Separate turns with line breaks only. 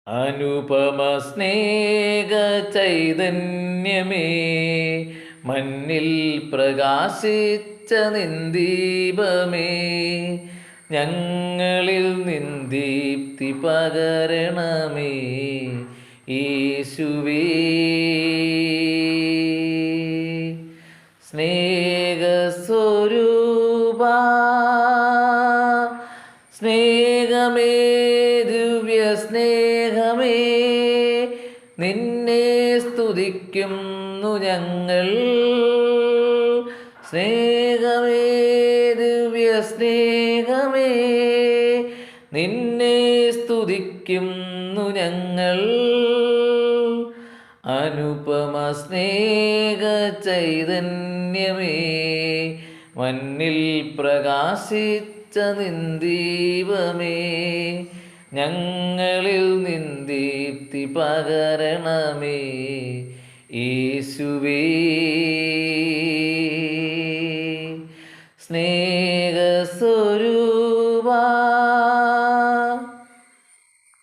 അനുപമ സ്നേഹ ചൈതന്യമേ, മണ്ണിൽ പ്രകാശിച്ച നിന്ദീപമേ, ഞങ്ങളിൽ നിന്ദീപ്തി പകരണമേ യേശുവേ. സ്നേഹസ്വരൂപാ, സ്നേഹമേ, ദിവ്യ സ്നേഹമേ, നിന്നെ സ്തുതിക്കുന്നു ഞങ്ങൾ. സ്നേഹമേ, ദിവ്യ സ്നേഹമേ, നിന്നെ സ്തുതിക്കുന്നു ഞങ്ങൾ. അനുപമ സ്നേഹ ചൈതന്യമേ, മണ്ണിൽ പ്രകാശിച്ച നിന്ദീപമേ, ഞങ്ങളിൽ നിന്ദീപ്തി പകരണമേ യേശുവേ. സ്നേഹസ്വരൂപാ,